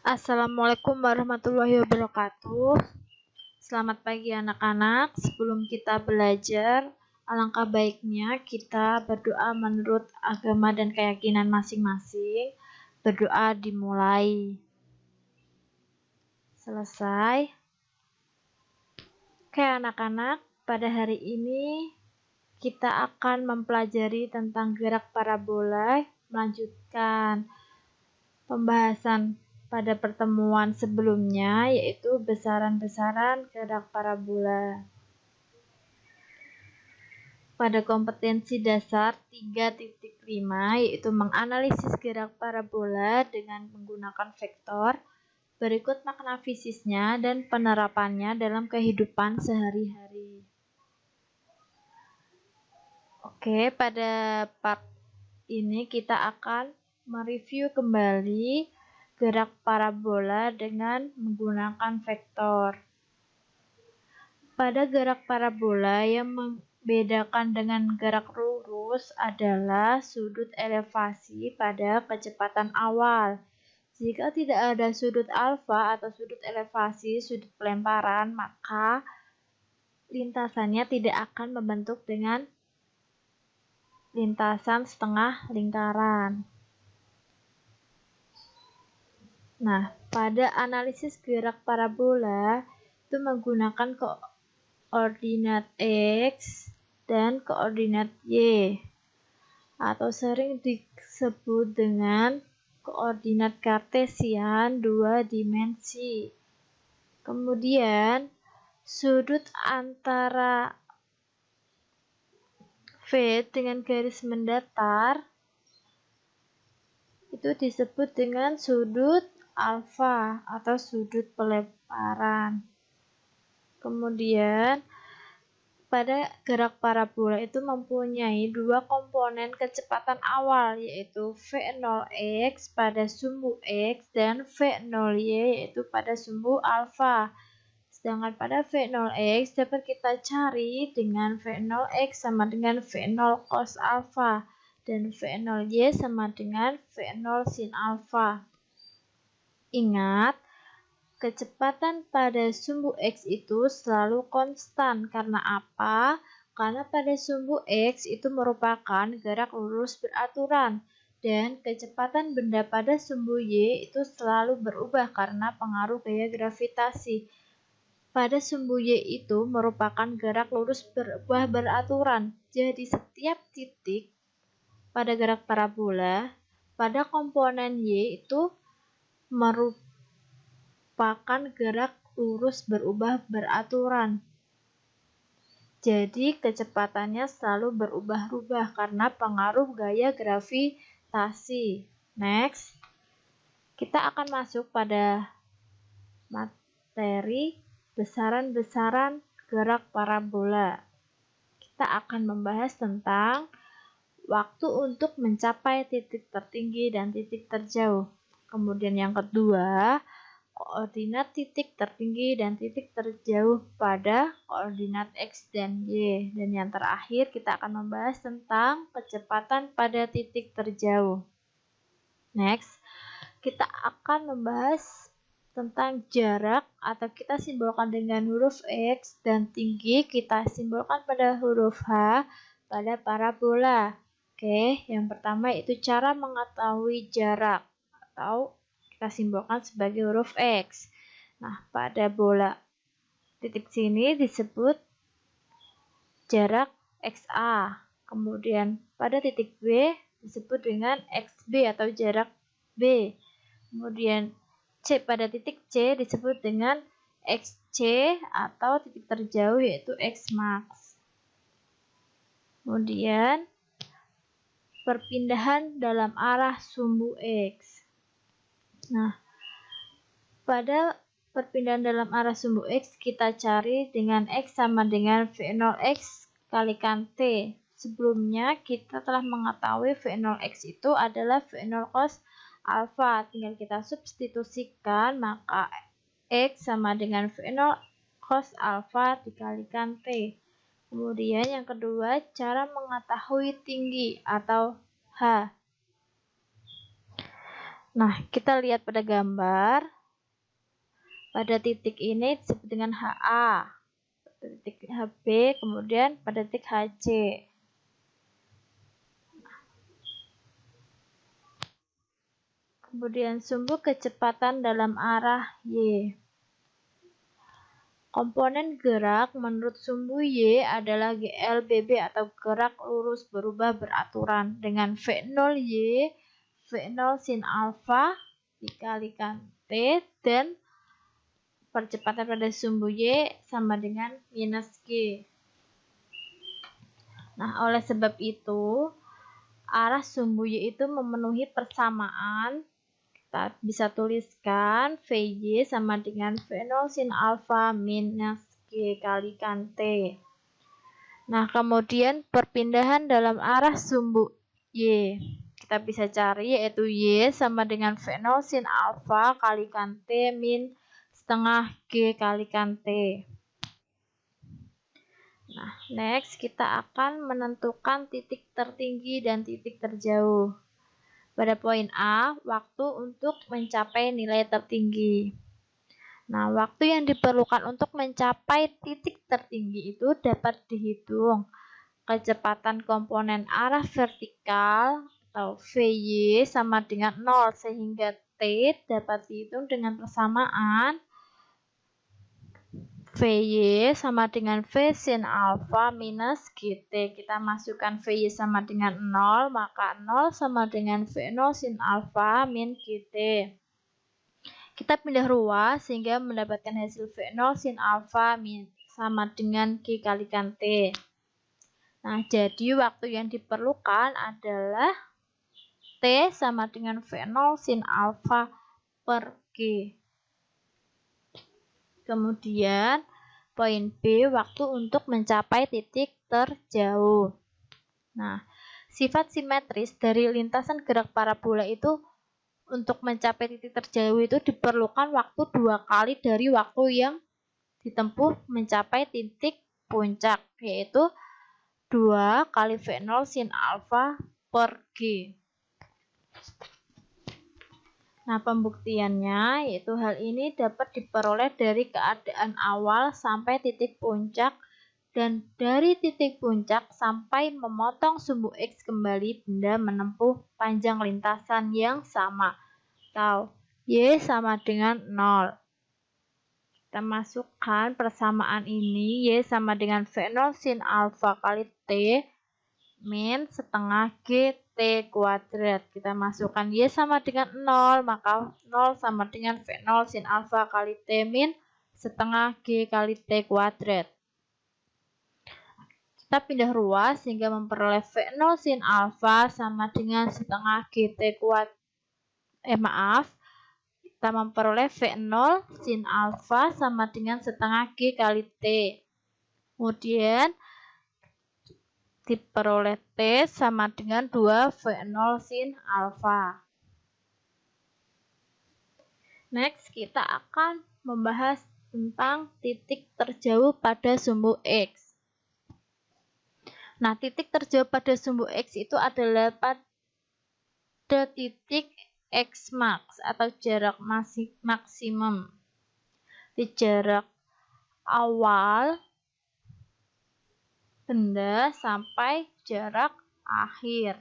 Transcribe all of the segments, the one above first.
Assalamualaikum warahmatullahi wabarakatuh. Selamat pagi anak-anak. Sebelum kita belajar, alangkah baiknya kita berdoa menurut agama dan keyakinan masing-masing. Berdoa dimulai. Selesai. Oke anak-anak, pada hari ini kita akan mempelajari tentang gerak parabola, melanjutkan pembahasan pada pertemuan sebelumnya, yaitu besaran-besaran gerak parabola. Pada kompetensi dasar 3.5, yaitu menganalisis gerak parabola dengan menggunakan vektor, berikut makna fisiknya dan penerapannya dalam kehidupan sehari-hari. Oke, pada part ini kita akan mereview kembali gerak parabola dengan menggunakan vektor. Pada gerak parabola, yang membedakan dengan gerak lurus adalah sudut elevasi pada kecepatan awal. Jika tidak ada sudut alfa atau sudut elevasi, sudut pelemparan, maka lintasannya tidak akan membentuk dengan lintasan setengah lingkaran. Nah, pada analisis gerak parabola itu menggunakan koordinat X dan koordinat Y, atau sering disebut dengan koordinat kartesian 2 dimensi. Kemudian, sudut antara V dengan garis mendatar itu disebut dengan sudut alfa atau sudut pelemparan. Kemudian pada gerak parabola itu mempunyai dua komponen kecepatan awal, yaitu V0x pada sumbu X dan V0y yaitu pada sumbu alfa. Sedangkan pada V0x dapat kita cari dengan V0x sama dengan V0 cos alfa dan V0y sama dengan V0 sin alfa. Ingat, kecepatan pada sumbu X itu selalu konstan. Karena apa? Karena pada sumbu X itu merupakan gerak lurus beraturan. Dan kecepatan benda pada sumbu Y itu selalu berubah karena pengaruh gaya gravitasi. Pada sumbu Y itu merupakan gerak lurus berubah beraturan. Jadi setiap titik pada gerak parabola, pada komponen Y itu merupakan gerak lurus berubah beraturan. Jadi kecepatannya selalu berubah-ubah karena pengaruh gaya gravitasi. Next, kita akan masuk pada materi besaran-besaran gerak parabola. Kita akan membahas tentang waktu untuk mencapai titik tertinggi dan titik terjauh. Kemudian yang kedua, koordinat titik tertinggi dan titik terjauh pada koordinat X dan Y. Dan yang terakhir, kita akan membahas tentang kecepatan pada titik terjauh. Next, kita akan membahas tentang jarak atau kita simbolkan dengan huruf X, dan tinggi kita simbolkan pada huruf H pada parabola. Oke, yang pertama itu cara mengetahui jarak atau kita simbolkan sebagai huruf X. Nah, pada bola titik sini disebut jarak XA. Kemudian pada titik B disebut dengan XB atau jarak B. Kemudian pada titik C disebut dengan XC atau titik terjauh yaitu Xmax. Kemudian perpindahan dalam arah sumbu X. Nah, pada perpindahan dalam arah sumbu X kita cari dengan X sama dengan V0x kalikan T. Sebelumnya kita telah mengetahui V0x itu adalah V0 cos alfa, tinggal kita substitusikan, maka X sama dengan V0 cos alfa dikalikan T. Kemudian yang kedua, cara mengetahui tinggi atau H. Nah, kita lihat pada gambar. pada titik ini disebut dengan HA, pada titik HB, kemudian pada titik HC. Kemudian sumbu kecepatan dalam arah Y. Komponen gerak menurut sumbu Y adalah GLBB atau gerak lurus berubah beraturan dengan V0Y, V0 sin alfa dikalikan T, dan percepatan pada sumbu Y sama dengan minus G. Nah, oleh sebab itu, arah sumbu Y itu memenuhi persamaan. Kita bisa tuliskan VY sama dengan V0 sin alfa minus G kalikan T. Nah, kemudian perpindahan dalam arah sumbu Y. Kita bisa cari yaitu Y sama dengan V0 sin alfa kalikan T min setengah G kalikan T. Nah, next kita akan menentukan titik tertinggi dan titik terjauh. Pada poin A, waktu untuk mencapai nilai tertinggi. Nah, waktu yang diperlukan untuk mencapai titik tertinggi itu dapat dihitung. Kecepatan komponen arah vertikal atau VY sama dengan 0, sehingga T dapat dihitung dengan persamaan VY sama dengan V sin alfa minus GT. Kita masukkan VY sama dengan 0, maka 0 sama dengan V0 sin alfa min GT. Kita pindah ruas sehingga mendapatkan hasil V0 sin alfa min sama dengan G kalikan T. Nah, jadi waktu yang diperlukan adalah T sama dengan V0 sin alfa per G. Kemudian poin B, waktu untuk mencapai titik terjauh. Nah, sifat simetris dari lintasan gerak parabola itu untuk mencapai titik terjauh itu diperlukan waktu 2 kali dari waktu yang ditempuh mencapai titik puncak, yaitu 2 kali V0 sin alfa per G. Nah, pembuktiannya yaitu hal ini dapat diperoleh dari keadaan awal sampai titik puncak dan dari titik puncak sampai memotong sumbu X kembali benda menempuh panjang lintasan yang sama atau Y sama dengan 0. Kita masukkan persamaan ini, Y sama dengan V0 sin alfa kali T min setengah GT kuadrat. Kita masukkan Y sama dengan 0, maka 0 sama dengan V0 sin alfa kali T min setengah G kali T kuadrat. Kita pindah ruas sehingga memperoleh V0 sin alfa sama dengan setengah GT kuadrat. Kita memperoleh V0 sin alfa sama dengan setengah G kali T. Kemudian diperoleh T sama dengan 2 V0 sin alfa. Next, kita akan membahas tentang titik terjauh pada sumbu X. Nah, titik terjauh pada sumbu X itu adalah pada titik X max atau jarak maksimum. Di jarak awal benda sampai jarak akhir.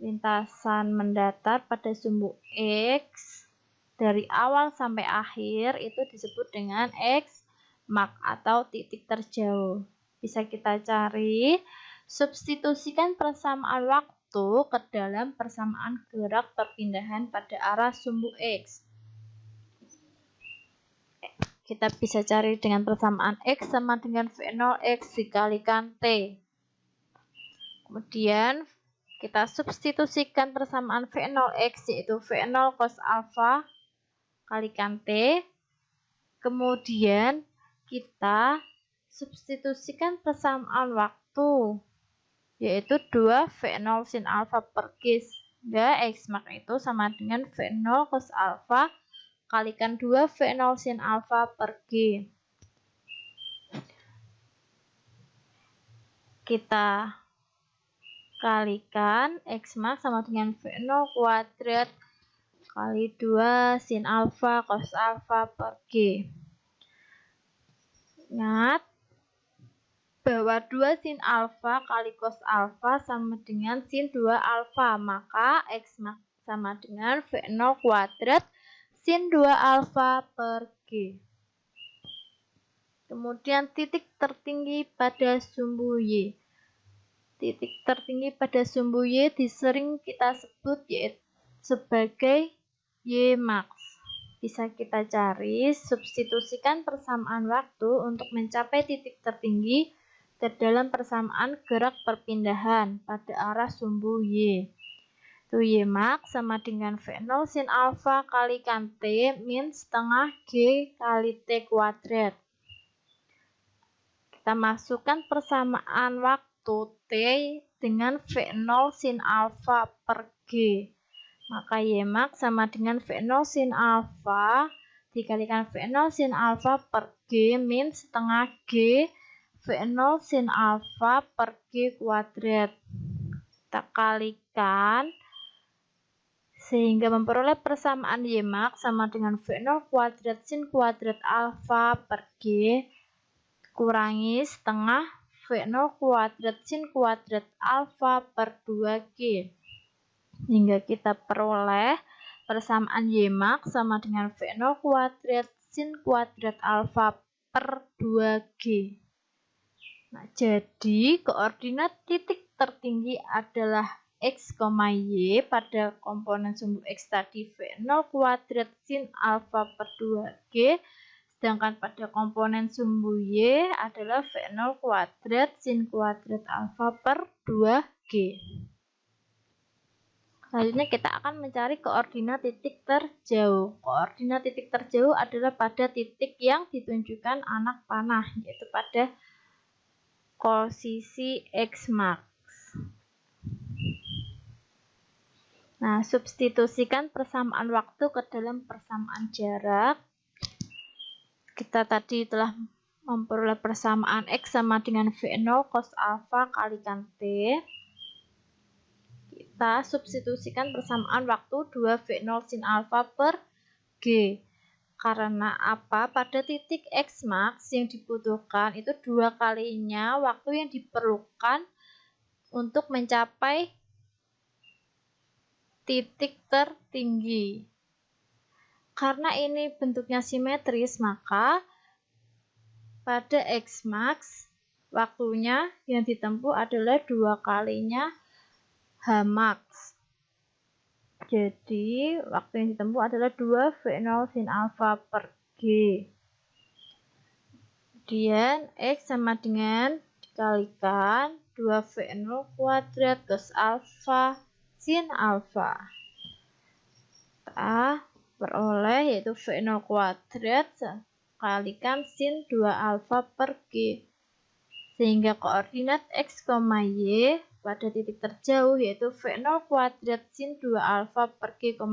Lintasan mendatar pada sumbu X dari awal sampai akhir itu disebut dengan X max atau titik terjauh. Bisa kita cari, substitusikan persamaan waktu ke dalam persamaan gerak perpindahan pada arah sumbu X. Kita bisa cari dengan persamaan X sama dengan V0 X dikalikan T. Kemudian kita substitusikan persamaan V0 X yaitu V0 cos alfa kalikan T. Kemudian kita substitusikan persamaan waktu yaitu 2 V0 sin alfa per G. Sehingga X max itu sama dengan V0 cos alfa kalikan 2 V0 sin alfa per G. Kita kalikan X max sama dengan V0 kuadrat kali 2 sin alfa cos alfa per G. Ingat bahwa 2 sin alfa kali cos alfa sama dengan sin 2 alfa, maka X max sama dengan V0 kuadrat sin 2 alfa per G. Kemudian titik tertinggi pada sumbu Y. Titik tertinggi pada sumbu Y disering kita sebut yaitu sebagai Y max. Bisa kita cari, substitusikan persamaan waktu untuk mencapai titik tertinggi ke dalam persamaan gerak perpindahan pada arah sumbu Y. Itu Y max sama dengan V0 sin alfa kalikan T min setengah G kali T kuadrat. Kita masukkan persamaan waktu T dengan V0 sin alfa per G. Maka Y max sama dengan V0 sin alfa dikalikan V0 sin alfa per G min setengah G V0 sin alfa per G kuadrat. Kita kalikan sehingga memperoleh persamaan Y max sama dengan V0 kuadrat sin kuadrat alfa per G kurangi setengah V0 kuadrat sin kuadrat alfa per 2G. Hingga kita peroleh persamaan Y max sama dengan V0 kuadrat sin kuadrat alfa per 2G. Nah, jadi koordinat titik tertinggi adalah X, Y pada komponen sumbu X tadi V0 kuadrat sin alfa per 2G. Sedangkan pada komponen sumbu Y adalah V0 kuadrat sin kuadrat alfa per 2G. Selanjutnya kita akan mencari koordinat titik terjauh. Koordinat titik terjauh adalah pada titik yang ditunjukkan anak panah, yaitu pada posisi X max. Nah, substitusikan persamaan waktu ke dalam persamaan jarak. Kita tadi telah memperoleh persamaan X sama dengan V0 cos alfa kalikan T. Kita substitusikan persamaan waktu 2V0 sin alfa per G. Karena apa? Pada titik X max yang dibutuhkan itu 2 kalinya waktu yang diperlukan untuk mencapai titik tertinggi. Karena ini bentuknya simetris, maka pada X max waktunya yang ditempuh adalah 2 kalinya H max. Jadi waktu yang ditempuh adalah 2V0 sin alfa per G. Kemudian X sama dengan dikalikan 2V0 kuadrat cos alfa sin alfa. Kita peroleh yaitu V0 kuadrat kalikan sin 2 alfa per G. Sehingga koordinat X, Y pada titik terjauh yaitu V0 kuadrat sin 2 alfa per G, 0.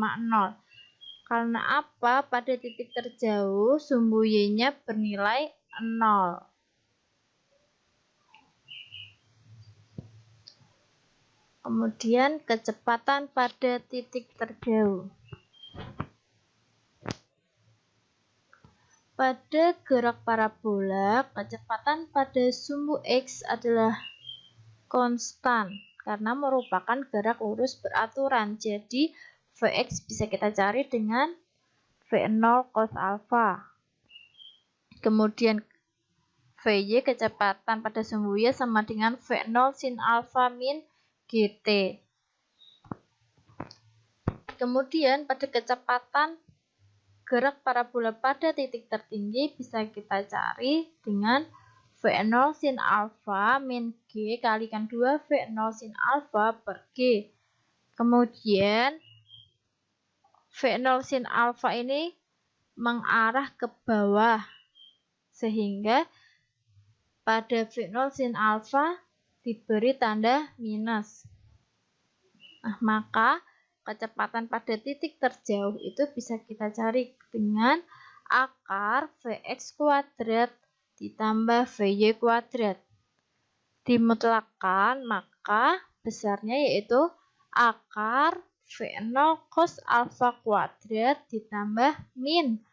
Karena apa? Pada titik terjauh sumbu Y-nya bernilai 0. Kemudian kecepatan pada titik terjauh. Pada gerak parabola, kecepatan pada sumbu X adalah konstan karena merupakan gerak lurus beraturan. Jadi Vx bisa kita cari dengan V0 cos alfa. Kemudian Vy kecepatan pada sumbu Y sama dengan V0 sin alfa min gt. Kemudian pada kecepatan gerak parabola pada titik tertinggi bisa kita cari dengan V0 sin alfa min G kalikan 2 V0 sin alfa per G. Kemudian V0 sin alfa ini mengarah ke bawah sehingga pada V0 sin alfa diberi tanda minus. Nah, maka kecepatan pada titik terjauh itu bisa kita cari dengan akar Vx kuadrat ditambah Vy kuadrat. Dimutlakkan, maka besarnya yaitu akar V0 cos alfa kuadrat ditambah min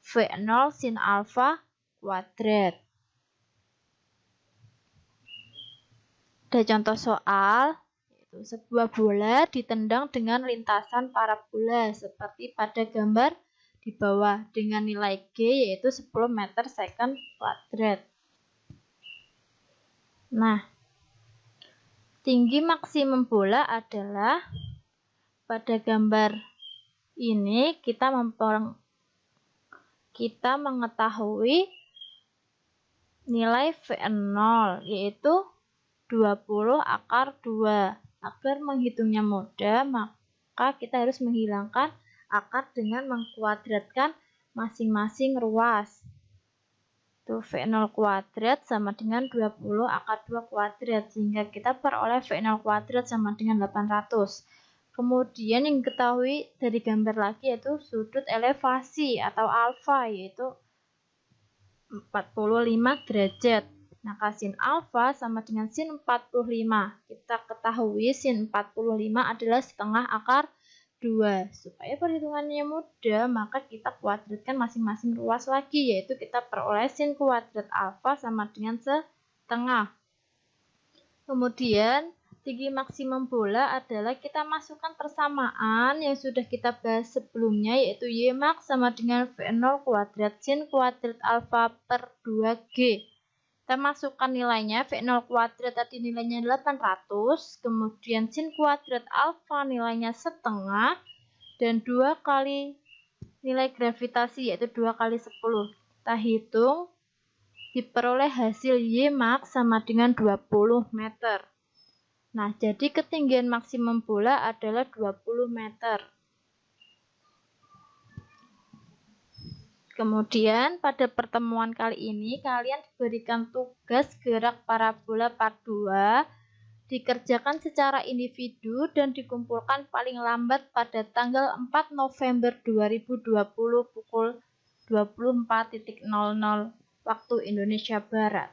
V0 sin alfa kuadrat. Ada contoh soal, yaitu sebuah bola ditendang dengan lintasan parabola seperti pada gambar di bawah dengan nilai G yaitu 10 meter second kuadrat. Nah, tinggi maksimum bola adalah pada gambar ini kita mengetahui nilai V0 yaitu 20 akar 2. Agar menghitungnya mudah, maka kita harus menghilangkan akar dengan mengkuadratkan masing-masing ruas. Itu V0 kuadrat sama dengan 20 akar 2 kuadrat, sehingga kita peroleh V0 kuadrat sama dengan 800. Kemudian yang diketahui dari gambar lagi yaitu sudut elevasi atau alfa, yaitu 45 derajat. Maka sin alfa sama dengan sin 45. Kita ketahui sin 45 adalah setengah akar 2. Supaya perhitungannya mudah, maka kita kuadratkan masing-masing ruas lagi, yaitu kita peroleh sin kuadrat alfa sama dengan setengah. Kemudian, tinggi maksimum bola adalah kita masukkan persamaan yang sudah kita bahas sebelumnya, yaitu Y max sama dengan V0 kuadrat sin kuadrat alfa per 2G. Kita masukkan nilainya, V0 kuadrat tadi nilainya 800, kemudian sin kuadrat alfa nilainya setengah, dan 2 kali nilai gravitasi yaitu 2 kali 10. Kita hitung, diperoleh hasil Y max sama dengan 20 meter. Nah, jadi ketinggian maksimum bola adalah 20 meter. Kemudian pada pertemuan kali ini kalian diberikan tugas gerak parabola part 2, dikerjakan secara individu dan dikumpulkan paling lambat pada tanggal 4 November 2020 pukul 24.00 waktu Indonesia Barat.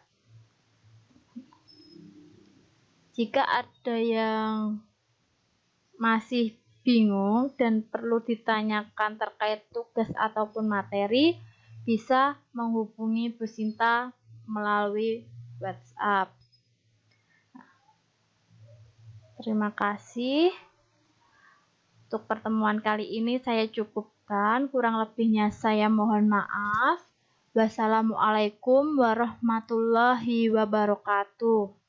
Jika ada yang masih bingung dan perlu ditanyakan terkait tugas ataupun materi, bisa menghubungi Bu Sinta melalui WhatsApp. Terima kasih. Untuk pertemuan kali ini saya cukupkan, kurang lebihnya saya mohon maaf. Wassalamualaikum warahmatullahi wabarakatuh.